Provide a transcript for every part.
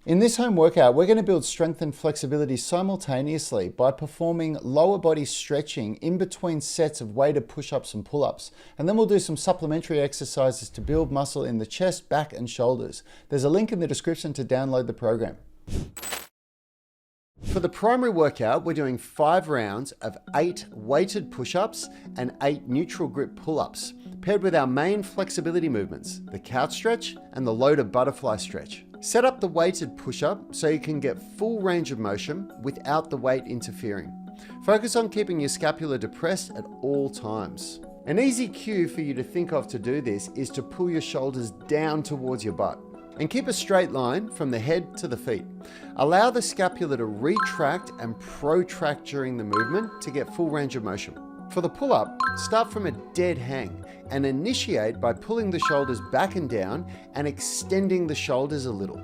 In this home workout, we're going to build strength and flexibility simultaneously by performing lower body stretching in between sets of weighted push-ups and pull-ups. And then we'll do some supplementary exercises to build muscle in the chest, back, and shoulders. There's a link in the description to download the program. For the primary workout, we're doing 5 rounds of 8 weighted push-ups and 8 neutral grip pull-ups, paired with our main flexibility movements, the couch stretch and the loaded butterfly stretch. Set up the weighted push-up so you can get full range of motion without the weight interfering. Focus on keeping your scapula depressed at all times. An easy cue for you to think of to do this is to pull your shoulders down towards your butt. And keep a straight line from the head to the feet. Allow the scapula to retract and protract during the movement to get full range of motion. For the pull-up, start from a dead hang and initiate by pulling the shoulders back and down and extending the shoulders a little.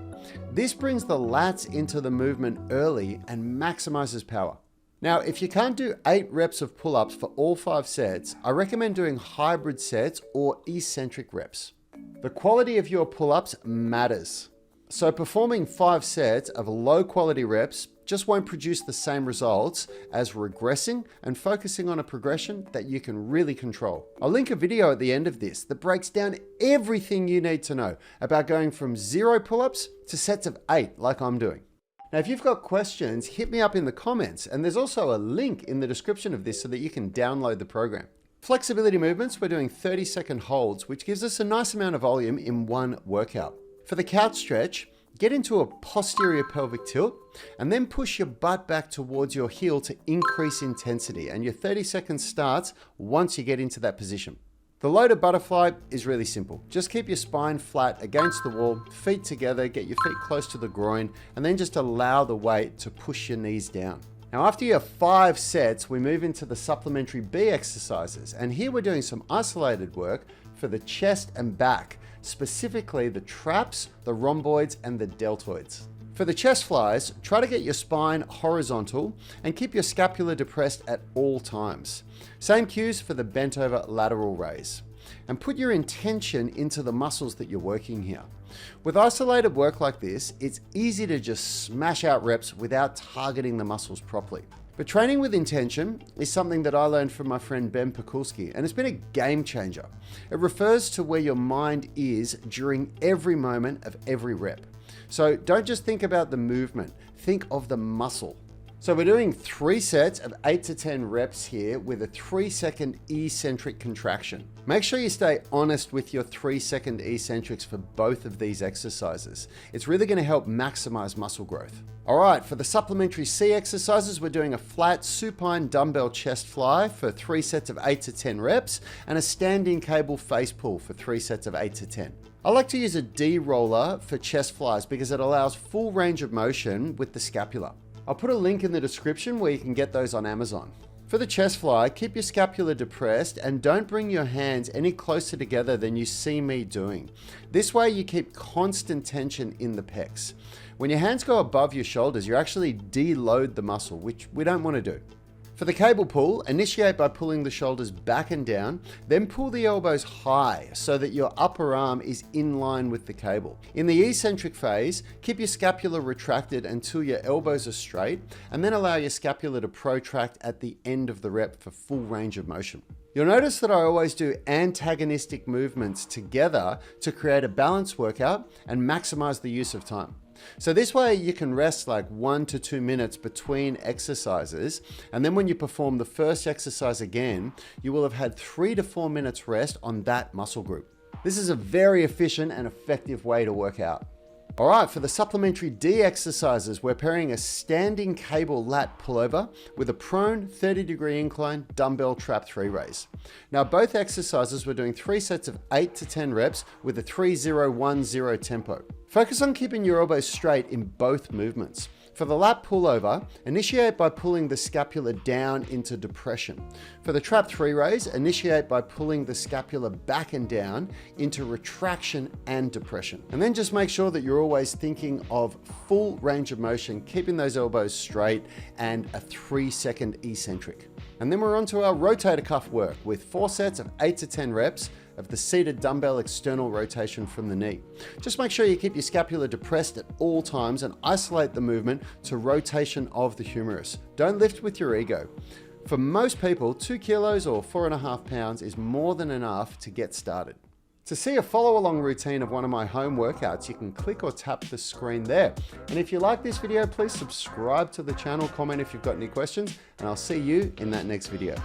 This brings the lats into the movement early and maximizes power. Now, if you can't do 8 reps of pull-ups for all 5 sets, I recommend doing hybrid sets or eccentric reps. The quality of your pull-ups matters. So performing 5 sets of low quality reps just won't produce the same results as regressing and focusing on a progression that you can really control. I'll link a video at the end of this that breaks down everything you need to know about going from 0 pull-ups to sets of 8 like I'm doing. Now, if you've got questions, hit me up in the comments, and there's also a link in the description of this so that you can download the program. Flexibility movements, we're doing 30-second holds, which gives us a nice amount of volume in one workout. For the couch stretch, get into a posterior pelvic tilt and then push your butt back towards your heel to increase intensity. And your 30 seconds starts once you get into that position. The loaded butterfly is really simple. Just keep your spine flat against the wall, feet together, get your feet close to the groin, and then just allow the weight to push your knees down. Now, after your 5 sets, we move into the supplementary B exercises. And here we're doing some isolated work for the chest and back, specifically the traps, the rhomboids, and the deltoids. For the chest flies, try to get your spine horizontal and keep your scapula depressed at all times. Same cues for the bent over lateral raise. And put your intention into the muscles that you're working here. With isolated work like this, it's easy to just smash out reps without targeting the muscles properly. But training with intention is something that I learned from my friend Ben Pakulski, and it's been a game changer. It refers to where your mind is during every moment of every rep. So don't just think about the movement, think of the muscle. So we're doing 3 sets of 8 to 10 reps here with a 3-second eccentric contraction. Make sure you stay honest with your 3-second eccentrics for both of these exercises. It's really going to help maximize muscle growth. All right, for the supplementary C exercises, we're doing a flat supine dumbbell chest fly for 3 sets of 8 to 10 reps and a standing cable face pull for 3 sets of 8 to 10. I like to use a D roller for chest flies because it allows full range of motion with the scapula. I'll put a link in the description where you can get those on Amazon. For the chest fly, keep your scapula depressed and don't bring your hands any closer together than you see me doing. This way you keep constant tension in the pecs. When your hands go above your shoulders, you actually deload the muscle, which we don't want to do. For the cable pull, initiate by pulling the shoulders back and down, then pull the elbows high so that your upper arm is in line with the cable. In the eccentric phase, keep your scapula retracted until your elbows are straight, and then allow your scapula to protract at the end of the rep for full range of motion. You'll notice that I always do antagonistic movements together to create a balanced workout and maximize the use of time. So this way you can rest like 1 to 2 minutes between exercises, and then when you perform the first exercise again, you will have had 3 to 4 minutes rest on that muscle group. This is a very efficient and effective way to work out. All right, for the supplementary D exercises, we're pairing a standing cable lat pullover with a prone 30-degree incline dumbbell trap 3 raise. Now, both exercises, we're doing 3 sets of 8 to 10 reps with a 3-0-1-0 tempo. Focus on keeping your elbows straight in both movements. For the lat pullover, initiate by pulling the scapula down into depression. For the trap 3 raise, initiate by pulling the scapula back and down into retraction and depression. And then just make sure that you're always thinking of full range of motion, keeping those elbows straight, and a 3-second eccentric. And then we're on to our rotator cuff work with 4 sets of 8 to 10 reps of the seated dumbbell external rotation from the knee. Just make sure you keep your scapula depressed at all times and isolate the movement to rotation of the humerus. Don't lift with your ego. For most people, 2 kilos or 4.5 pounds is more than enough to get started. To see a follow-along routine of one of my home workouts, you can click or tap the screen there. And if you like this video, please subscribe to the channel, comment if you've got any questions, and I'll see you in that next video.